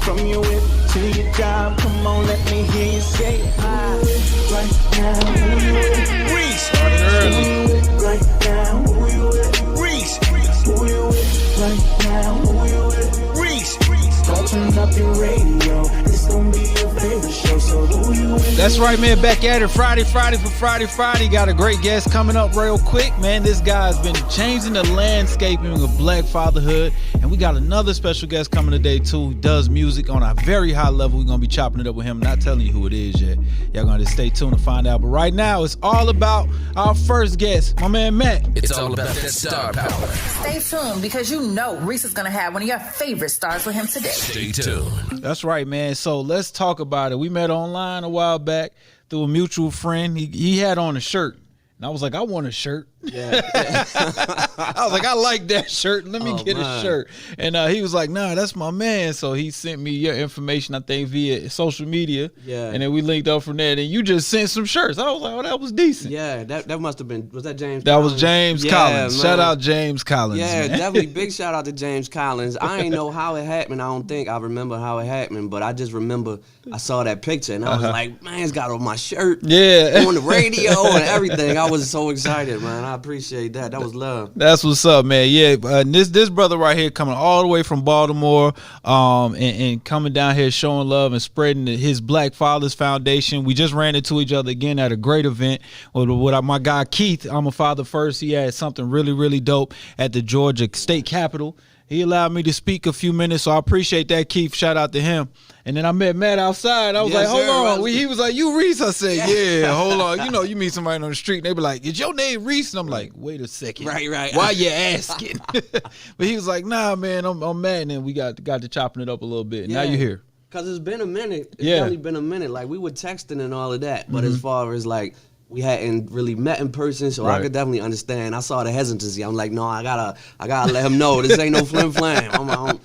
From your whip to your job, come on, let me hear you say it. Right now, who you with? Reec started early. Who you with? Right now, who you with? Reec. Who you with? Right now, who you with? Reec. Don't turn up your radio. This gon' be your favorite show. So who you with? That's right, man. Back at it Friday for Friday. Got a great guest coming up real quick, man. This guy's been changing the landscaping of black fatherhood. And we got another special guest coming today, too. Who does music on a very high level. We're going to be chopping it up with him. Not telling you who it is yet. Y'all going to stay tuned to find out. But right now, it's all about our first guest, my man, Matt. It's all about that star power. Stay tuned because you know Reec is going to have one of your favorite stars with him today. Stay tuned. That's right, man. So let's talk about it. We met online a while back through a mutual friend. He had on a shirt. And I was like, I want a shirt. Yeah. I was like, I like that shirt. Let me get a shirt. And he was like, nah, that's my man. So he sent me your information, I think, via social media. Yeah. And then we linked up from there. And you just sent some shirts. I was like, oh, that was decent. Yeah, that must have been, was that James That Collins? was James Collins. Man. Shout out James Collins. Yeah, man. definitely big shout out to James Collins. I ain't know how it happened. I don't think I remember how it happened, but I just remember I saw that picture and I was like, man, it's got on my shirt. Yeah. On the radio and everything. I was so excited, man. I appreciate that. That was love. That's what's up, man. Yeah, this brother right here coming all the way from Baltimore, and coming down here showing love and spreading his Black Fathers Foundation. We just ran into each other again at a great event with my guy Keith. I'm a father first. He had something really, really dope at the Georgia State Capitol. He allowed me to speak a few minutes, so I appreciate that, Keith. Shout out to him. And then I met Matt outside. I was like, hold on. He was like, you Reec? I said, yeah, hold on. You know, you meet somebody on the street, and they be like, is your name Reec? And I'm like, wait a second. Right. Why you asking? But he was like, nah, man, I'm Matt. And then we got to chopping it up a little bit. Yeah. Now you're here. Because it's been a minute. It's Yeah. only been a minute. Like, we were texting and all of that. But as far as, like, we hadn't really met in person, so Right. I could definitely understand. I saw the hesitancy. I'm like, no, I gotta let him know this ain't no flim flam.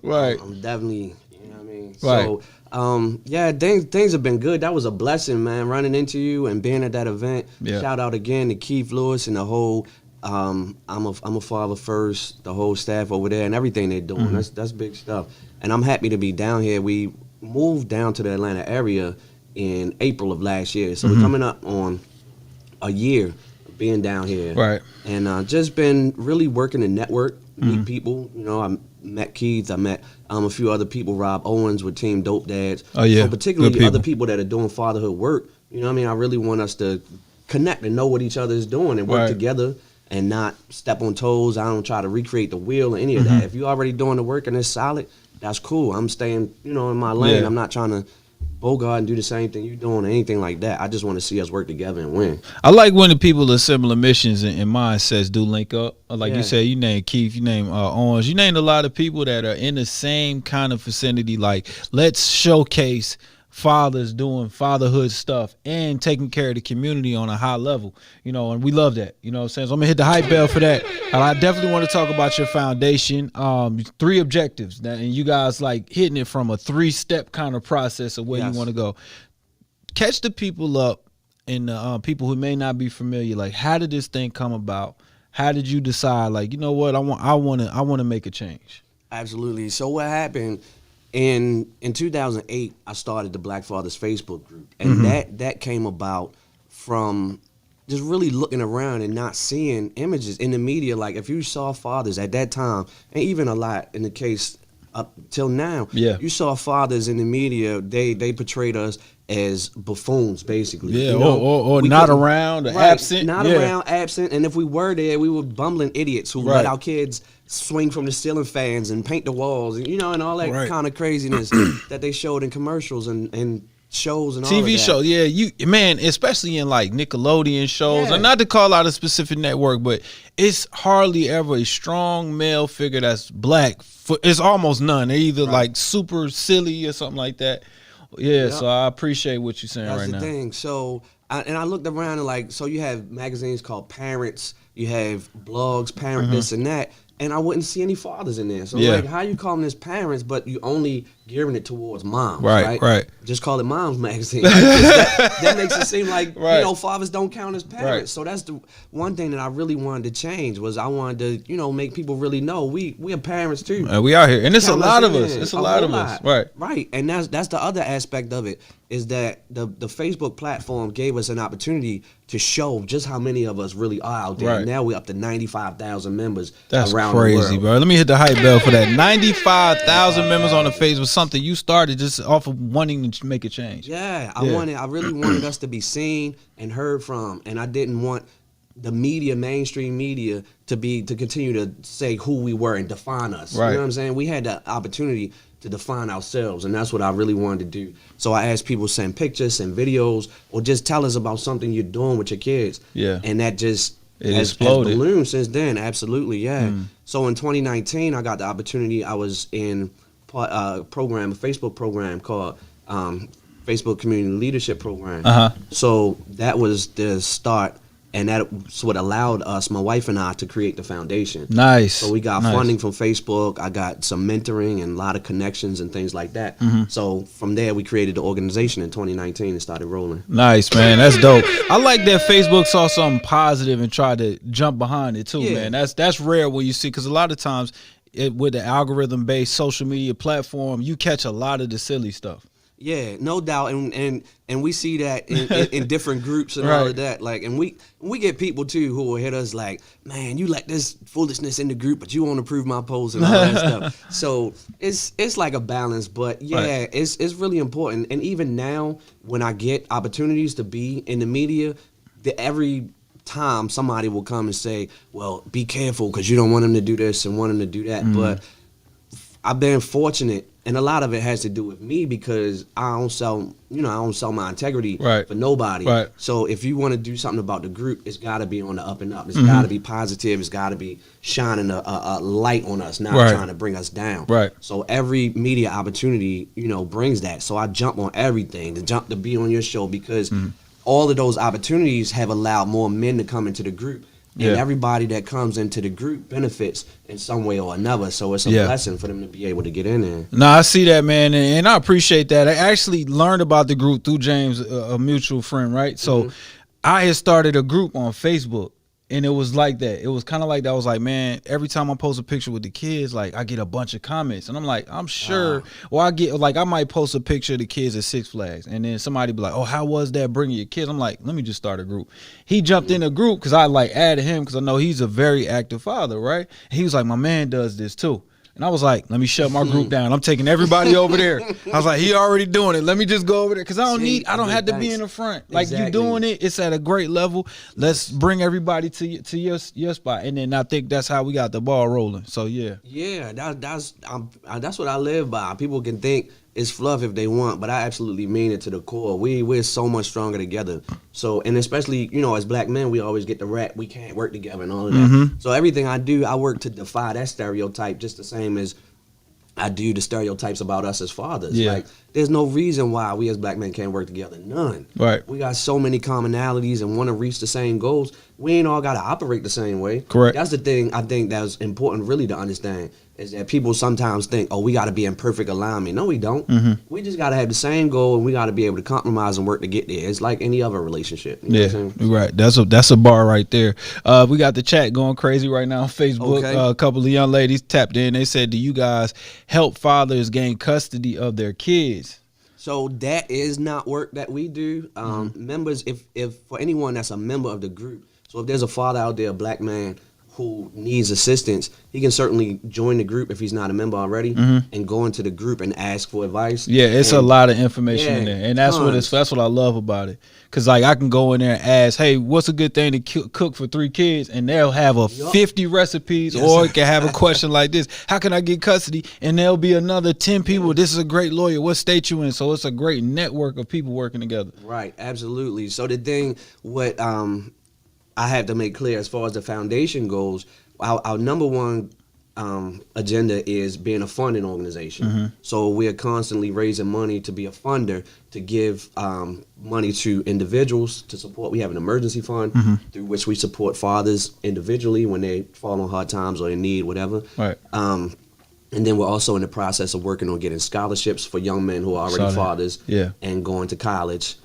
Right. I'm definitely, you know what I mean. Right. So, yeah, things have been good. That was a blessing, man. Running into you and being at that event. Yeah. Shout out again to Keith Lewis and the whole. I'm a father first. The whole staff over there and everything they're doing. That's big stuff. And I'm happy to be down here. We moved down to the Atlanta area in April of last year. So we're coming up on a year of being down here. Right. And just been really working to network, meet people. You know, I met Keith. I met a few other people, Rob Owens with Team Dope Dads. Oh, yeah. So particularly Good people. other people that are doing fatherhood work. You know what I mean? I really want us to connect and know what each other is doing and work Right. together and not step on toes. I don't try to recreate the wheel or any of that. If you're already doing the work and it's solid, that's cool. I'm staying, in my lane. Yeah. I'm not trying to bogart and do the same thing you're doing or anything like that. I just want to see us work together and win. I like when the people of similar missions and mindsets do link up. Like you Yeah. said, you named Keith, you named Owens, you named a lot of people that are in the same kind of vicinity. Like, let's showcase fathers doing fatherhood stuff and taking care of the community on a high level, and we love that. You know what I'm saying? So I'm gonna hit the hype bell for that. And I definitely want to talk about your foundation. 3 objectives, and you guys like hitting it from a 3-step kind of process of where Yes. you want to go. Catch the people up and people who may not be familiar. Like, how did this thing come about? How did you decide? Like, you know what? I want to make a change. Absolutely. So what happened in 2008? I started the Black Fathers Facebook group, and that came about from just really looking around and not seeing images in the media. Like, if you saw fathers at that time, and even a lot in the case up till now, Yeah. you saw fathers in the media. They portrayed us as buffoons, basically. Yeah, You know, or we not couldn't- around, or Right, absent. not Yeah. around, absent, and if we were there, we were bumbling idiots who Right. let our kids swing from the ceiling fans and paint the walls, and and all that Right. kind of craziness that they showed in commercials and shows and all TV of that. shows, yeah, man, especially in like Nickelodeon shows, Yeah. and not to call out a specific network, but it's hardly ever a strong male figure that's black. It's almost none. They're either like super silly or something like that. Yeah, Yep. so I appreciate what you're saying That's right the now. thing. So, I looked around and so you have magazines called Parents, you have blogs, Parent this and that. and I wouldn't see any fathers in there. So Yeah. like, how you calling this parents, but you only gearing it towards moms, Right, right. Just call it Moms Magazine. Like, that makes it seem like Right. fathers don't count as parents. Right. So that's the one thing that I really wanted to change was I wanted to make people really know we are parents too. We out here, and it's a Count lot us of in. us. It's a whole lot of us, right? Right, and that's the other aspect of it is that the Facebook platform gave us an opportunity to show just how many of us really are out there. Right. Now we're up to 95,000 members That's around crazy, the world. bro. Let me hit the hype bell for that. 95,000 members on the Facebook, something you started just off of wanting to make a change. Yeah, I Yeah. really wanted us to be seen and heard from, and I didn't want the media, mainstream media, to continue to say who we were and define us. Right. You know what I'm saying? We had the opportunity to define ourselves, and that's what I really wanted to do. So I asked people to send pictures, send videos, or just tell us about something you're doing with your kids. Yeah. And that just It has exploded. ballooned since then. Absolutely, yeah. So in 2019, I got the opportunity. I was in a Facebook program called Facebook Community Leadership Program. Uh-huh. So that was the start, and that's what allowed us, my wife and I, to create the foundation. Nice. So we got Nice. funding from Facebook. I got some mentoring and a lot of connections and things like that. So from there, we created the organization in 2019 and started rolling. Nice, man. That's dope. I like that Facebook saw something positive and tried to jump behind it too, Yeah. man. That's rare when you see, because a lot of times with the algorithm-based social media platform, you catch a lot of the silly stuff. Yeah, no doubt, and we see that in different groups and all Right. of that. Like, and we get people too who will hit us like, "Man, you let this foolishness in the group, but you won't approve my post and all that stuff." So it's like a balance, but yeah, Right. it's really important. And even now, when I get opportunities to be in the media, every time somebody will come and say, "Well, be careful because you don't want them to do this and want them to do that," but I've been fortunate, and a lot of it has to do with me because I don't sell my integrity Right. for nobody. Right. So if you want to do something about the group, it's got to be on the up and up. It's got to be positive. It's got to be shining a light on us, not Right. trying to bring us down. Right. So every media opportunity, brings that. So I jump on everything to be on your show because all of those opportunities have allowed more men to come into the group. And Yeah. everybody that comes into the group benefits in some way or another. So it's a Yeah. blessing for them to be able to get in there. No, I see that, man, and I appreciate that. I actually learned about the group through James, a mutual friend, right? So I had started a group on Facebook, and it was like that. It was kind of like that. I was like, man, every time I post a picture with the kids, like I get a bunch of comments, and I'm like, I'm sure. Or I might post a picture of the kids at Six Flags, and then somebody be like, oh, how was that bringing your kids? I'm like, let me just start a group. He jumped in a group because I added him because I know he's a very active father, right? And he was like, my man does this too. And I was like, let me shut my group down. I'm taking everybody over there. I was like, he already doing it. Let me just go over there. Because I don't have to be in the front. Like, you doing it, it's at a great level. Let's bring everybody to your spot. And then I think that's how we got the ball rolling. So, yeah. Yeah, that's what I live by. People can think it's fluff if they want, but I absolutely mean it to the core. We're so much stronger together. So, and especially, as black men, we always get the rap, we can't work together and all of that. So everything I do, I work to defy that stereotype just the same as I do the stereotypes about us as fathers. Yeah. Like, there's no reason why we as black men can't work together. None. Right. We got so many commonalities and want to reach the same goals. We ain't all got to operate the same way. Correct. That's the thing I think that's important really to understand is that people sometimes think, oh, we got to be in perfect alignment. No, we don't. We just got to have the same goal, and we got to be able to compromise and work to get there. It's like any other relationship. You know what I'm saying? Right. That's a bar right there. We got the chat going crazy right now on Facebook. Okay. A couple of young ladies tapped in. They said, do you guys help fathers gain custody of their kids? So that is not work that we do. Members, if for anyone that's a member of the group, so if there's a father out there, a black man, who needs assistance, he can certainly join the group if he's not a member already and go into the group and ask for advice. Yeah, it's a lot of information in Yeah, there. And that's tons. what I love about it. Cause like I can go in there and ask, hey, what's a good thing to cook for 3 kids? And they'll have 50 recipes, or it can have a question like this: how can I get custody? And there'll be another 10 people. This is a great lawyer. What state you in? So it's a great network of people working together. Right, absolutely. So the thing, what I have to make clear as far as the foundation goes, our number one agenda is being a funding organization. So we're constantly raising money to be a funder, to give money to individuals to support. We have an emergency fund through which we support fathers individually when they fall on hard times or in need, whatever. Right. And then we're also in the process of working on getting scholarships for young men who are already fathers and going to college.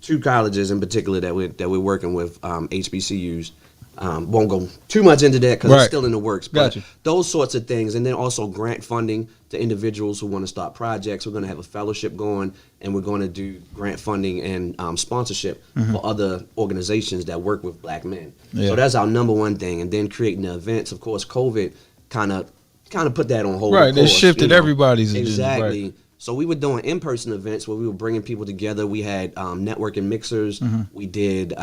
2 colleges in particular that we're working with, HBCUs. Won't go too much into that because it's still in the works. But those sorts of things, and then also grant funding to individuals who want to start projects. We're going to have a fellowship going, and we're going to do grant funding and sponsorship for other organizations that work with black men. So that's our number one thing. And then creating the events. Of course, COVID kind of put that on hold. Right, they shifted everybody's agenda. Exactly. Right. So we were doing in-person events where we were bringing people together. We had networking mixers. We did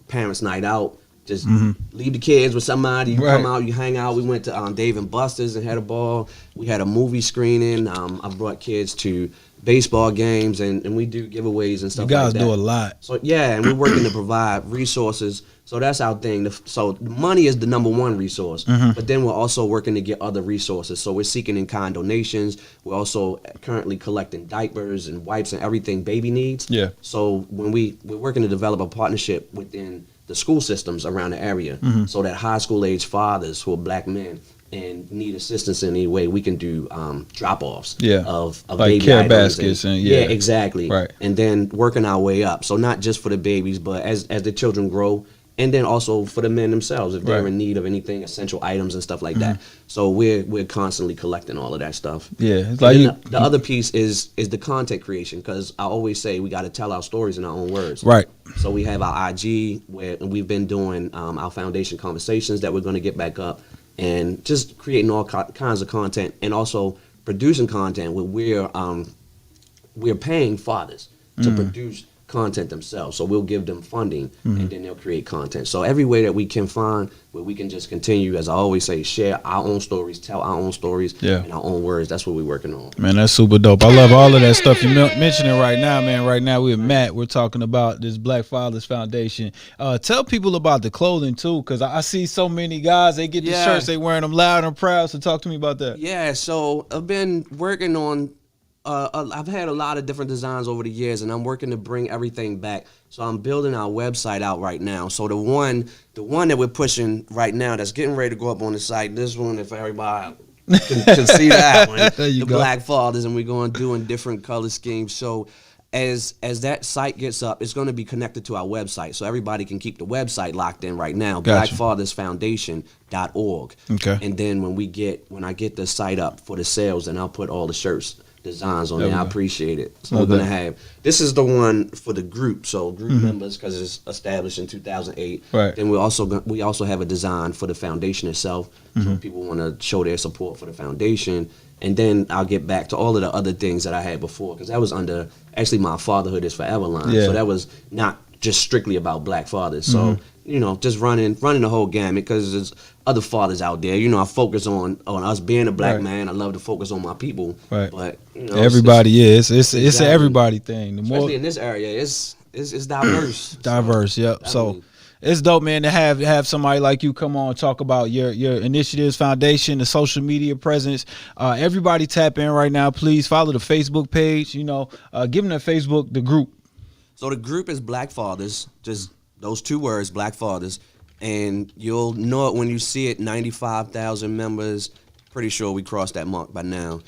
parents' night out. Just leave the kids with somebody. You come out, you hang out. We went to Dave & Buster's and had a ball. We had a movie screening. I brought kids to baseball games, and we do giveaways and stuff like that. You guys do a lot. So, yeah, and we're working to provide resources. So that's our thing. So money is the number one resource, but then we're also working to get other resources. So we're seeking in-kind donations. We're also currently collecting diapers and wipes and everything baby needs. Yeah. So when we're working to develop a partnership within the school systems around the area, so that high school age fathers who are black men and need assistance in any way, we can do drop-offs of like baby care items baskets and exactly. Right. And then working our way up. So not just for the babies, but as the children grow, and then also for the men themselves if they're in need of anything, essential items and stuff like that. So we're constantly collecting all of that stuff. Yeah, it's like the other piece is the content creation, because I always say we got to tell our stories in our own words. Right. So we have our IG where we've been doing our foundation conversations that we're going to get back up, and just creating all kinds of content, and also producing content where we're paying fathers to produce content themselves. So we'll give them funding, and then they'll create content. So every way that we can find where we can just continue, as I always say, share our own stories, tell our own stories in our own words. That's what we're working on. Man, that's super dope. I love all of that stuff you're mentioning right now, man. Right now we're Matt. We're talking about this Black Fathers Foundation. Tell people about the clothing too, because I see so many guys, they get the shirts, they wearing them loud and proud. So talk to me about that. Yeah, so I've been working on I've had a lot of different designs over the years, and I'm working to bring everything back. So I'm building our website out right now. So the one that we're pushing right now that's getting ready to go up on the site, this one, if everybody can see that one, the Black Fathers, and we're going to do in different color schemes. So as that site gets up, it's going to be connected to our website, so everybody can keep the website locked in right now. Gotcha. BlackFathersFoundation.org. Okay. And then when I get the site up for the sales, then I'll put all the shirts designs on there. I appreciate it. So we're gonna have, this is the one for the group, so group members, because it's established in 2008. Right. Then we also have a design for the foundation itself, so people want to show their support for the foundation. And then I'll get back to all of the other things that I had before, because that was under actually my Fatherhood is Forever line. So that was not just strictly about black fathers. So just running the whole gamut, because there's other fathers out there. I focus on us being a black man. I love to focus on my people. Right. But everybody it's exactly. It's an everybody thing. Especially in this area, it's diverse. Diverse. Yep. So it's dope, man, to have somebody like you come on and talk about your initiatives, foundation, the social media presence. Everybody tap in right now. Please follow the Facebook page. Give them the Facebook, the group. So the group is Black Fathers, just those 2 words, Black Fathers, and you'll know it when you see it. 95,000 members. Pretty sure we crossed that mark by now.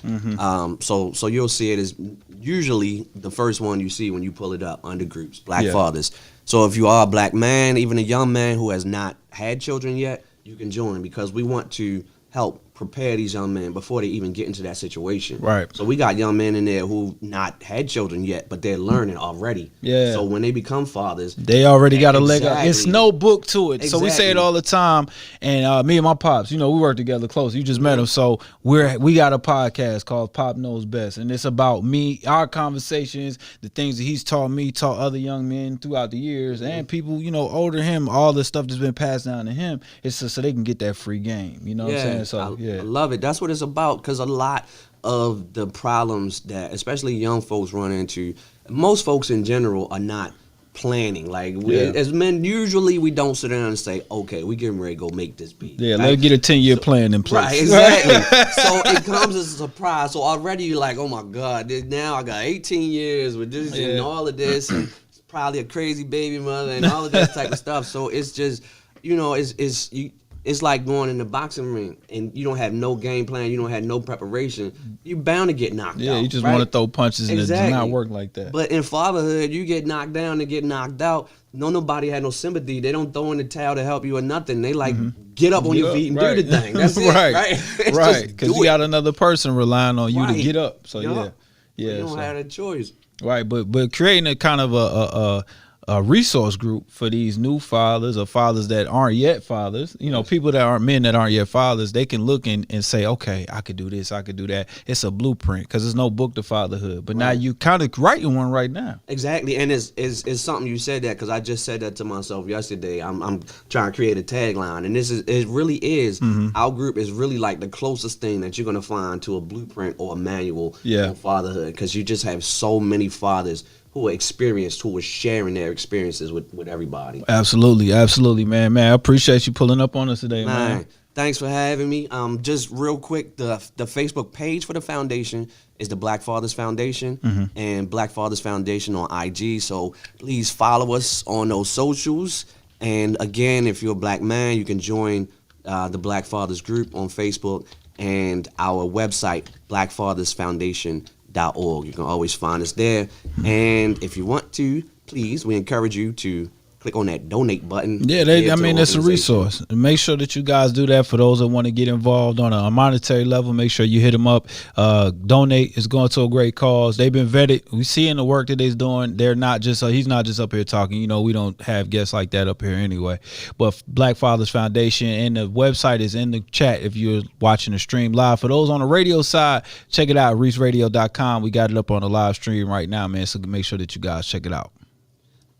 So you'll see it as usually the first one you see when you pull it up under groups, Black Fathers. So if you are a black man, even a young man who has not had children yet, you can join, because we want to help prepare these young men before they even get into that situation. Right. So we got young men in there who not had children yet, but they're learning already. Yeah. So when they become fathers, they already got a leg up. It's no book to it. Exactly. So we say it all the time. And me and my pops, we work together close. You just met him. So we got a podcast called Pop Knows Best, and it's about me, our conversations, the things that he's taught me, taught other young men throughout the years, and people older than him, all the stuff that's been passed down to him. It's so they can get that free game. You know what I'm saying? So I love it. That's what it's about, because a lot of the problems that especially young folks run into, most folks in general are not planning. Like as men, usually we don't sit down and say, okay, we getting ready to go make this beat. Yeah, right? let's get a 10-year plan in place. Right, exactly. So it comes as a surprise. So already you're like, oh my God, now I got 18 years with this and all of this, and probably a crazy baby mother and all of that type of stuff. So it's just, it's like going in the boxing ring and you don't have no game plan, you don't have no preparation. You're bound to get knocked out. Yeah, you just right? want to throw punches and it Exactly. does not work like that. But in fatherhood, you get knocked down and get knocked out. Nobody had no sympathy. They don't throw in the towel to help you or nothing. They like get up on your feet and do the thing. That's it, right? Right, because you got another person relying on you to get up. So yeah. You don't so. have a choice. Right, but creating a kind of a resource group for these new fathers or fathers that aren't yet fathers, people that aren't men that aren't yet fathers, they can look and say, okay, I could do this, I could do that. It's a blueprint because there's no book to fatherhood. But now you kind of writing one right now. Exactly, and it's something you said that because I just said that to myself yesterday. I'm trying to create a tagline, and it really is our group is really like the closest thing that you're gonna find to a blueprint or a manual on fatherhood, because you just have so many fathers who are experienced, who are sharing their experiences with everybody. Absolutely, man. I appreciate you pulling up on us today, man. Thanks for having me. Just real quick, the Facebook page for the foundation is the Black Fathers Foundation and Black Fathers Foundation on IG. So please follow us on those socials. And again, if you're a black man, you can join the Black Fathers group on Facebook and our website, blackfathersfoundation.org. You can always find us there. And if you want to, please, we encourage you to click on that donate button. Yeah, it's a resource. Make sure that you guys do that. For those that want to get involved on a monetary level, make sure you hit them up. Donate is going to a great cause. They've been vetted. We see in the work that he's doing, they're not just he's not just up here talking. We don't have guests like that up here anyway. But Black Fathers Foundation, and the website is in the chat if you're watching the stream live. For those on the radio side, check it out, reecradio.com. We got it up on the live stream right now, man. So make sure that you guys check it out.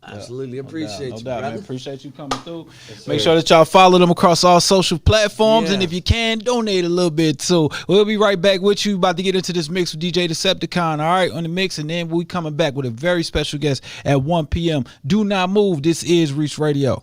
Absolutely appreciate no you, doubt, brother. man. Appreciate you coming through. Make sure that y'all follow them across all social platforms, and if you can, donate a little bit too. We'll be right back with you. About to get into this mix with DJ Decepticon, all right, on the mix, and then we coming back with a very special guest at 1 p.m. Do not move. This is Reec Radio.